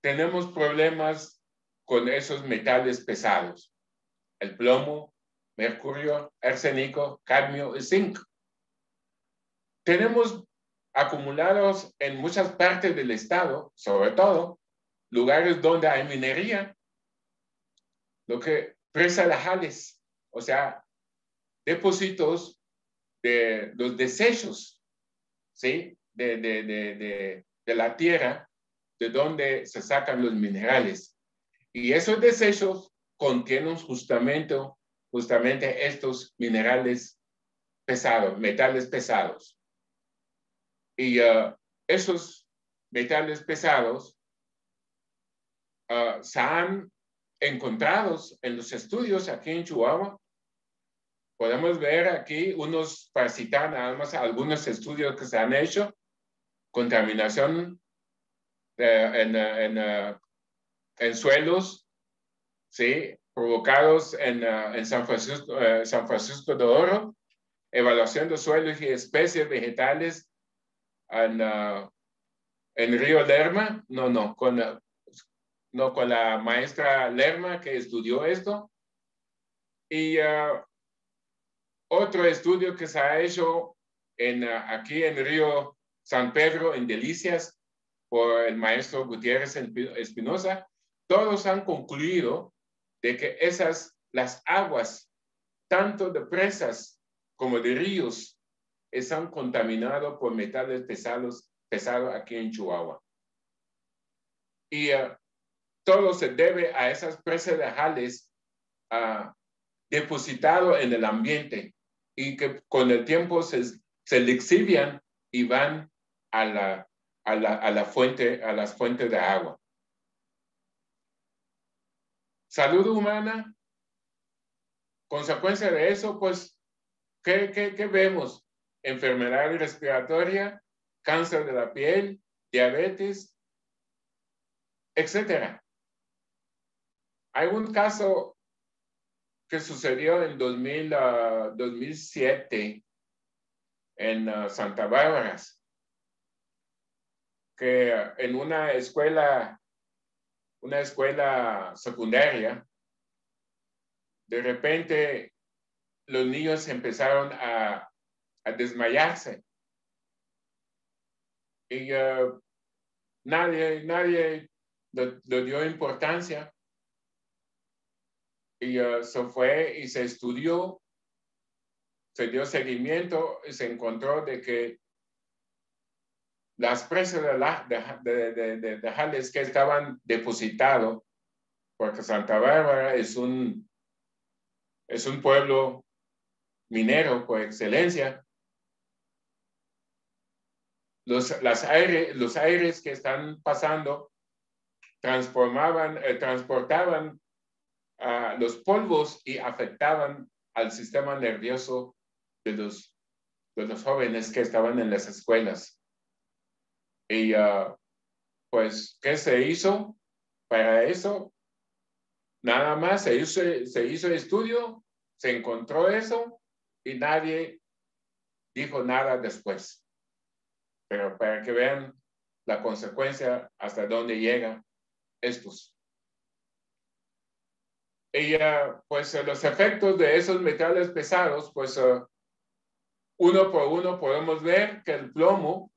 tenemos problemas con esos metales pesados: el plomo, mercurio, arsénico, cadmio y zinc. Tenemos acumulados en muchas partes del estado, sobre todo lugares donde hay minería, lo que presalajales, o sea, depósitos de los desechos, ¿sí? de la tierra, de donde se sacan los minerales. Y esos desechos contienen justamente estos minerales pesados, metales pesados. Y esos metales pesados se han encontrado en los estudios aquí en Chihuahua. Podemos ver aquí para citar nada más algunos estudios que se han hecho. contaminación en suelos, ¿sí? Provocados en San Francisco de Oro, evaluación de suelos y especies vegetales en Río Lerma, con la maestra Lerma que estudió esto, y otro estudio que se ha hecho aquí en Río San Pedro, en Delicias, por el maestro Gutiérrez Espinosa. Todos han concluido de que las aguas, tanto de presas como de ríos, están contaminados por metales pesados aquí en Chihuahua. Y todo se debe a esas presas de jales depositado en el ambiente y que con el tiempo se lixivian y van a las fuentes de agua. Salud humana, consecuencia de eso, pues, ¿qué vemos? Enfermedad respiratoria, cáncer de la piel, diabetes, etc. Hay un caso que sucedió en 2007 en Santa Bárbara, que en una escuela secundaria, de repente los niños empezaron a desmayarse y nadie le dio importancia, y se fue y se estudió, se dio seguimiento y se encontró de que las presas de jales que estaban depositados, porque Santa Bárbara es un pueblo minero por excelencia, los aires que están pasando transportaban los polvos y afectaban al sistema nervioso de los jóvenes que estaban en las escuelas. Y pues, ¿qué se hizo para eso? Nada más se hizo estudio, se encontró eso y nadie dijo nada después. Pero para que vean la consecuencia hasta dónde llegan estos. Y pues los efectos de esos metales pesados, pues uno por uno podemos ver que el plomo,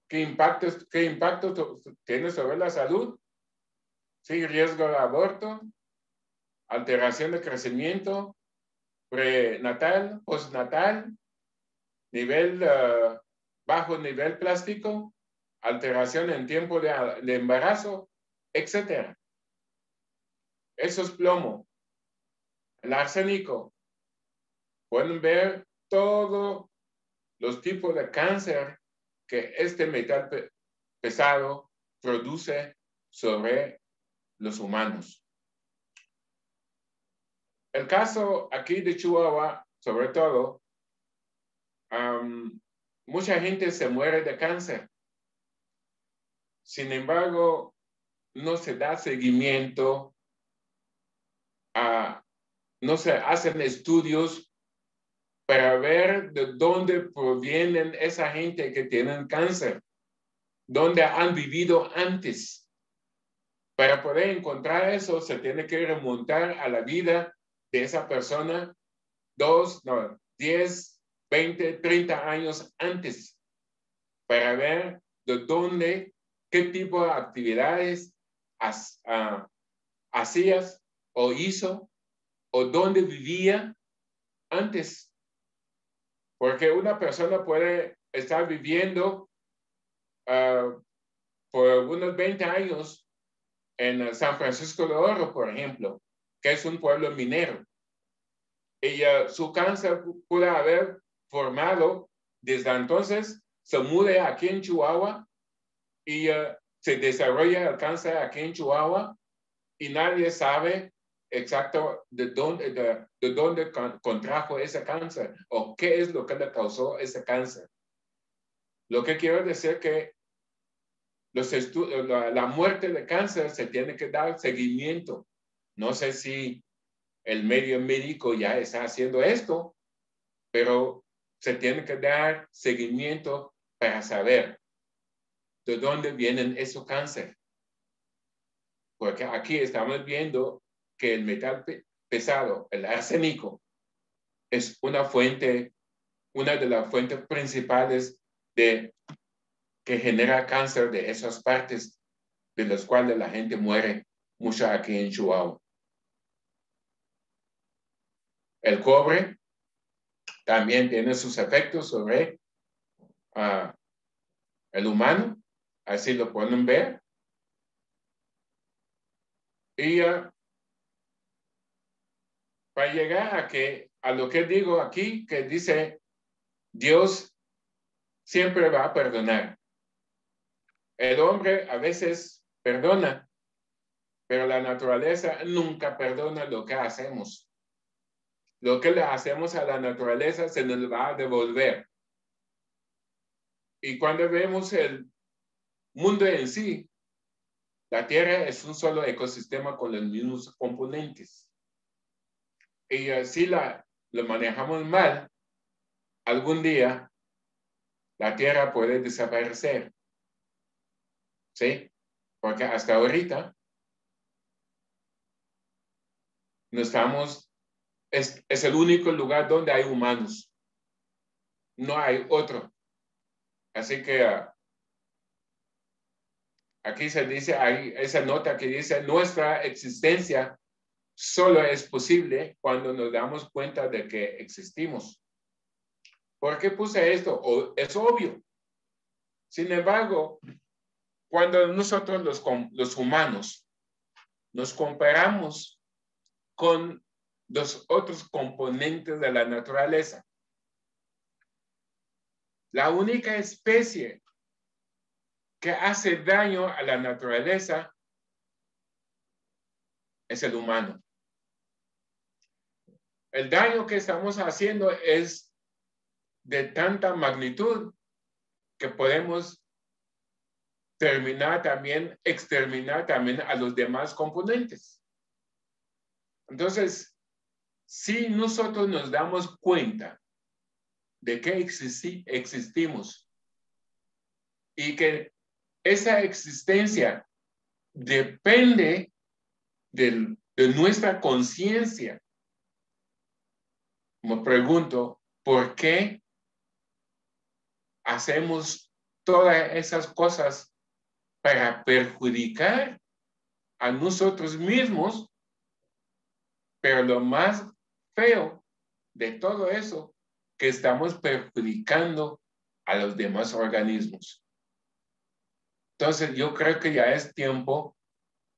¿qué impacto tiene sobre la salud? Sí, riesgo de aborto, alteración de crecimiento, prenatal, postnatal, bajo nivel plástico, alteración en tiempo de embarazo, etc. Eso es plomo. El arsénico. Pueden ver todos los tipos de cáncer que este metal pesado produce sobre los humanos. El caso aquí de Chihuahua, sobre todo, mucha gente se muere de cáncer. Sin embargo, no se da seguimiento, no se hacen estudios para ver de dónde provienen esa gente que tienen cáncer, dónde han vivido antes. Para poder encontrar eso, se tiene que remontar a la vida de esa persona 10, 20, 30 años antes, para ver de dónde, qué tipo de actividades hacías o hizo, o dónde vivía antes. Porque una persona puede estar viviendo por algunos 20 años en San Francisco de Oro, por ejemplo, que es un pueblo minero. Y su cáncer pudo haber formado desde entonces, se mude aquí en Chihuahua y se desarrolla el cáncer aquí en Chihuahua y nadie sabe exacto de dónde contrajo ese cáncer o qué es lo que le causó ese cáncer. Lo que quiero decir que la muerte de cáncer se tiene que dar seguimiento. No sé si el medio médico ya está haciendo esto, pero se tiene que dar seguimiento para saber de dónde vienen esos cánceres. Porque aquí estamos viendo que el metal pesado, el arsénico, es una de las fuentes principales que genera cáncer de esas partes de las cuales la gente muere mucho aquí en Chihuahua. El cobre también tiene sus efectos sobre el humano, así lo pueden ver. Y para llegar a lo que digo aquí, que dice, Dios siempre va a perdonar. El hombre a veces perdona, pero la naturaleza nunca perdona lo que hacemos. Lo que le hacemos a la naturaleza se nos va a devolver. Y cuando vemos el mundo en sí, la Tierra es un solo ecosistema con los mismos componentes. Y si lo manejamos mal, algún día la Tierra puede desaparecer. ¿Sí? Porque hasta ahorita no estamos, es el único lugar donde hay humanos. No hay otro. Así que aquí se dice, hay esa nota que dice, nuestra existencia solo es posible cuando nos damos cuenta de que existimos. ¿Por qué puse esto? Es obvio. Sin embargo, cuando nosotros los humanos nos comparamos con los otros componentes de la naturaleza, la única especie que hace daño a la naturaleza es el humano. El daño que estamos haciendo es de tanta magnitud que podemos exterminar también a los demás componentes. Entonces, si nosotros nos damos cuenta de que existimos y que esa existencia depende de nuestra conciencia, me pregunto, ¿por qué hacemos todas esas cosas para perjudicar a nosotros mismos? Pero lo más feo de todo eso, que estamos perjudicando a los demás organismos. Entonces, yo creo que ya es tiempo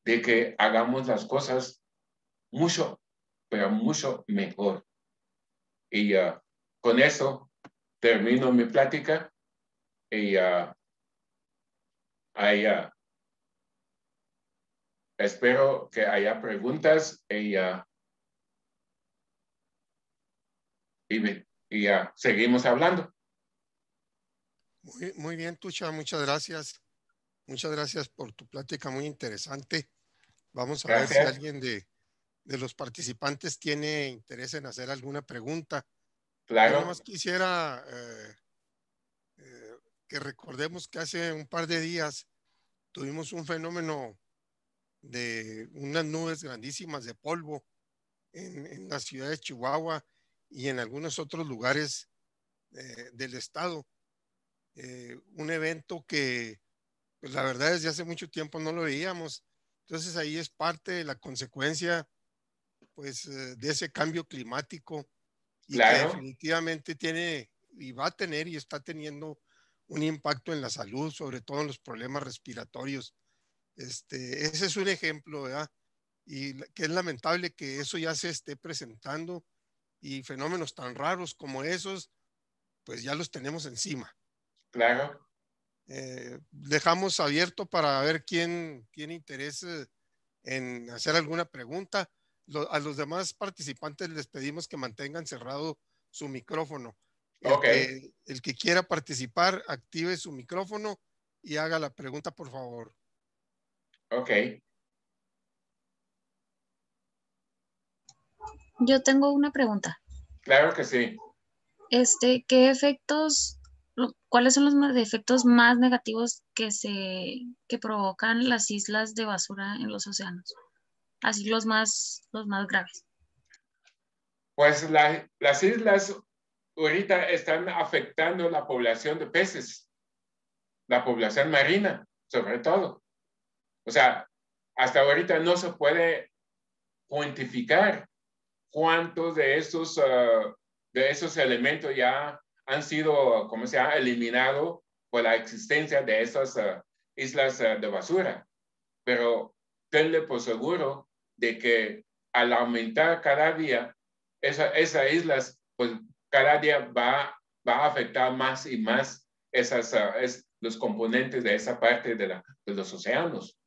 de que hagamos las cosas mucho, pero mucho mejor. Y con eso termino mi plática y espero que haya preguntas y seguimos hablando. Muy bien, Tucha, muchas gracias. Muchas gracias por tu plática muy interesante. Vamos a ver si alguien de los participantes tiene interés en hacer alguna pregunta. Claro. Yo nomás quisiera que recordemos que hace un par de días tuvimos un fenómeno de unas nubes grandísimas de polvo en la ciudad de Chihuahua y en algunos otros lugares del estado. Un evento que, pues la verdad, desde hace mucho tiempo no lo veíamos. Entonces ahí es parte de la consecuencia, pues, de ese cambio climático y claro, que definitivamente tiene y va a tener y está teniendo un impacto en la salud, sobre todo en los problemas respiratorios. Ese es un ejemplo, ¿verdad? Y que es lamentable que eso ya se esté presentando y fenómenos tan raros como esos, pues ya los tenemos encima. Claro. Dejamos abierto para ver quién tiene interés en hacer alguna pregunta. A los demás participantes les pedimos que mantengan cerrado su micrófono. El que quiera participar, active su micrófono y haga la pregunta, por favor. Ok. Yo tengo una pregunta. Claro que sí. ¿Qué efectos, cuáles son los efectos más negativos que provocan las islas de basura en los océanos? Así los más graves. Pues las islas ahorita están afectando la población de peces, la población marina, sobre todo. O sea, hasta ahorita no se puede cuantificar cuántos de esos elementos ya han sido, ¿cómo se llama?, eliminados por la existencia de esas islas de basura. Pero tenle por seguro de que al aumentar cada día, esas islas, pues cada día va a afectar más y más los componentes de esa parte de los océanos.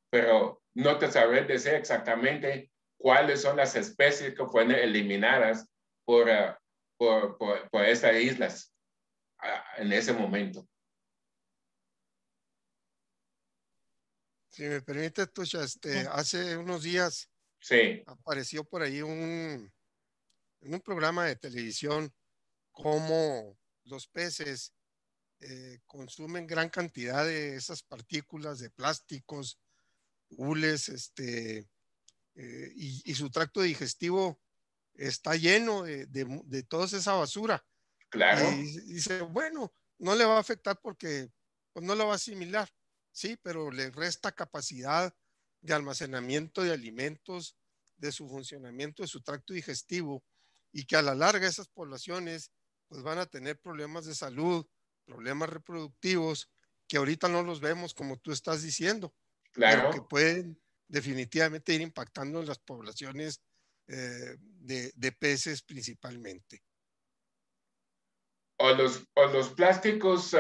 Pero no te sabré decir exactamente cuáles son las especies que fueron eliminadas por estas islas en ese momento. Si me permite, Tucha, hace unos días sí, apareció por ahí en un programa de televisión cómo los peces consumen gran cantidad de esas partículas de plásticos, hules, y su tracto digestivo está lleno de toda esa basura. claro. Y dice, bueno, no le va a afectar porque pues, no lo va a asimilar, sí, pero le resta capacidad de almacenamiento de alimentos, de su funcionamiento, de su tracto digestivo, y que a la larga esas poblaciones pues van a tener problemas de salud, problemas reproductivos, que ahorita no los vemos como tú estás diciendo, Claro. pero que pueden definitivamente ir impactando en las poblaciones de peces principalmente. O los plásticos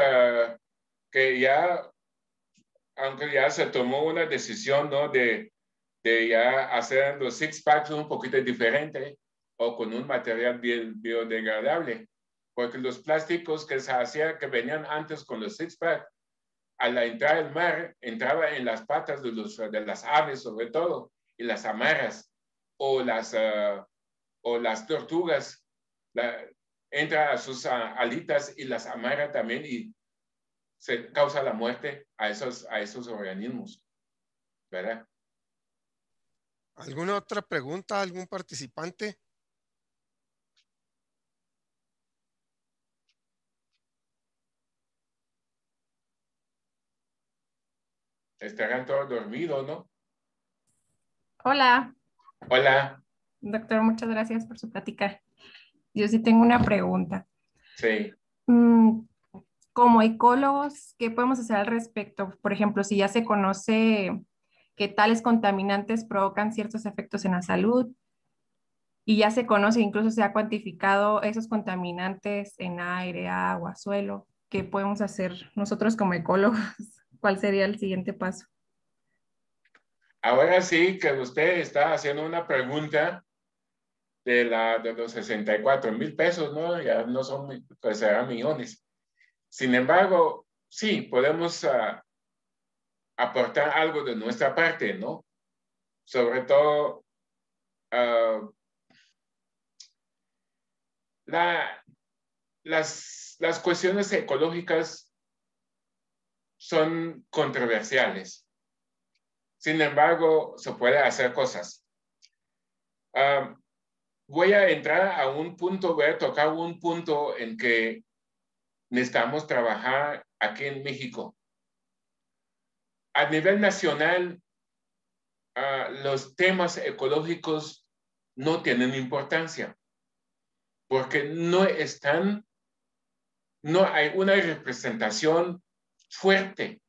que ya, aunque ya se tomó una decisión, ¿no?, de ya hacer los six packs un poquito diferente o con un material biodegradable, porque los plásticos que se hacían, que venían antes con los six packs, al entrar al mar, entraba en las patas de las aves sobre todo, y las amarras, o las tortugas, entra a sus alitas y las amarra también y se causa la muerte a esos organismos, ¿verdad? ¿Alguna otra pregunta? ¿Algún participante? Estarán todos dormidos, ¿no? Hola, Hola. doctor, muchas gracias por su plática. Yo sí tengo una pregunta. Sí. Como ecólogos, ¿qué podemos hacer al respecto? Por ejemplo, si ya se conoce que tales contaminantes provocan ciertos efectos en la salud y ya se conoce, incluso se ha cuantificado esos contaminantes en aire, agua, suelo, ¿qué podemos hacer nosotros como ecólogos? ¿Cuál sería el siguiente paso? Ahora sí que usted está haciendo una pregunta de los 64,000 pesos, ¿no? Ya no son, pues serán millones. Sin embargo, sí, podemos aportar algo de nuestra parte, ¿no? Sobre todo, las cuestiones ecológicas son controversiales. Sin embargo, se puede hacer cosas. Voy a entrar a un punto, voy a tocar un punto en que necesitamos trabajar aquí en México. A nivel nacional, los temas ecológicos no tienen importancia porque no hay una representación fuerte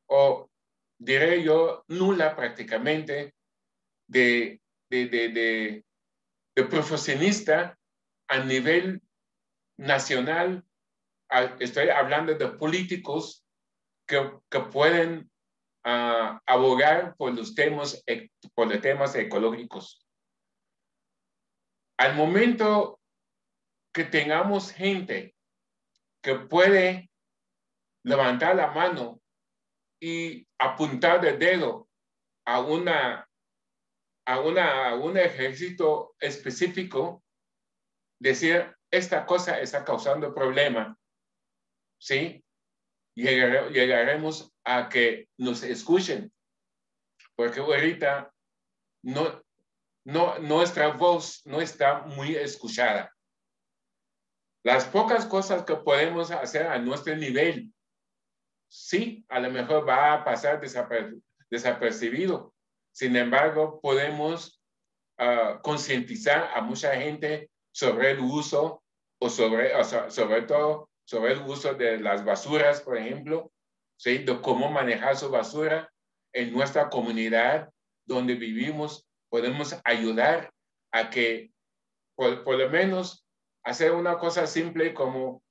o diré yo nula prácticamente de profesionista a nivel nacional. Estoy hablando de políticos que pueden abogar por los temas ecológicos. Al momento que tengamos gente que puede levantar la mano y apuntar el dedo a un ejército específico, decir, esta cosa está causando problema, ¿sí? Llegaremos a que nos escuchen, porque ahorita nuestra voz no está muy escuchada. Las pocas cosas que podemos hacer a nuestro nivel, sí, a lo mejor va a pasar desapercibido. Sin embargo, podemos concientizar a mucha gente sobre el uso sobre todo sobre el uso de las basuras, por ejemplo, ¿sí? De cómo manejar su basura en nuestra comunidad donde vivimos. Podemos ayudar a que por lo menos hacer una cosa simple como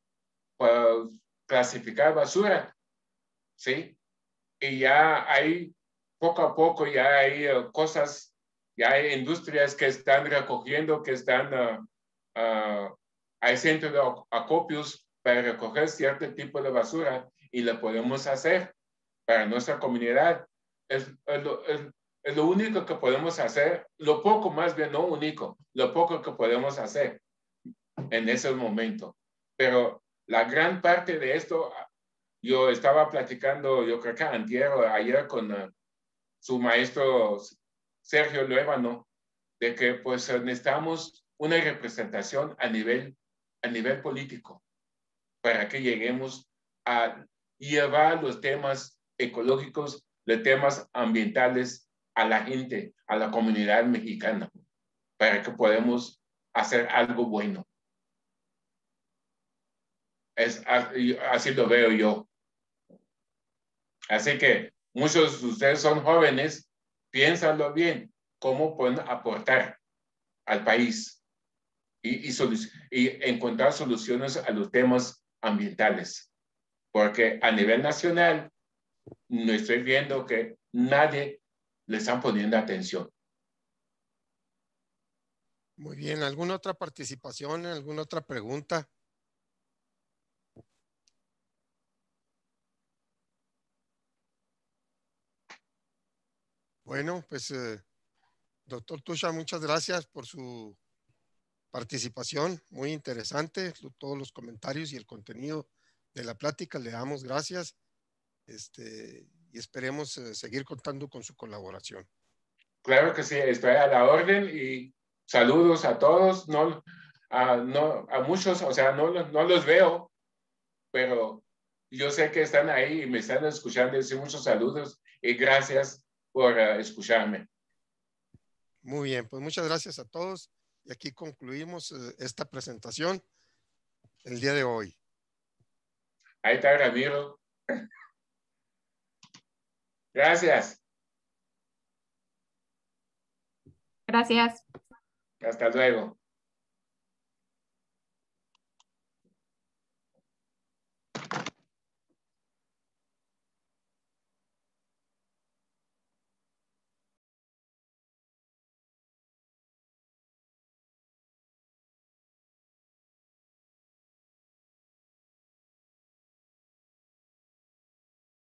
clasificar basura, ¿sí? Y ya hay, poco a poco, ya hay cosas, ya hay industrias que están recogiendo, que están, hay centros de acopios para recoger cierto tipo de basura y lo podemos hacer para nuestra comunidad. Es lo único que podemos hacer, lo poco más bien, no único, lo poco que podemos hacer en ese momento. Pero la gran parte de esto, yo estaba platicando, yo creo que ayer con su maestro Sergio Luébano, de que pues necesitamos una representación a nivel político para que lleguemos a llevar los temas ecológicos, los temas ambientales a la gente, a la comunidad mexicana, para que podamos hacer algo bueno. Así lo veo yo. Así que muchos de ustedes son jóvenes, piénsanlo bien, cómo pueden aportar al país y encontrar soluciones a los temas ambientales. Porque a nivel nacional, no estoy viendo que nadie le está poniendo atención. Muy bien, ¿alguna otra participación, alguna otra pregunta? Bueno, pues doctor Tusha, muchas gracias por su participación, muy interesante, todos los comentarios y el contenido de la plática, le damos gracias y esperemos seguir contando con su colaboración. Claro que sí, estoy a la orden y saludos a todos, no, a muchos, o sea, no los veo, pero yo sé que están ahí y me están escuchando. Decir muchos saludos y gracias por escucharme. Muy bien, pues muchas gracias a todos y aquí concluimos esta presentación el día de hoy. Ahí está Ramiro. Gracias. Gracias. Hasta luego.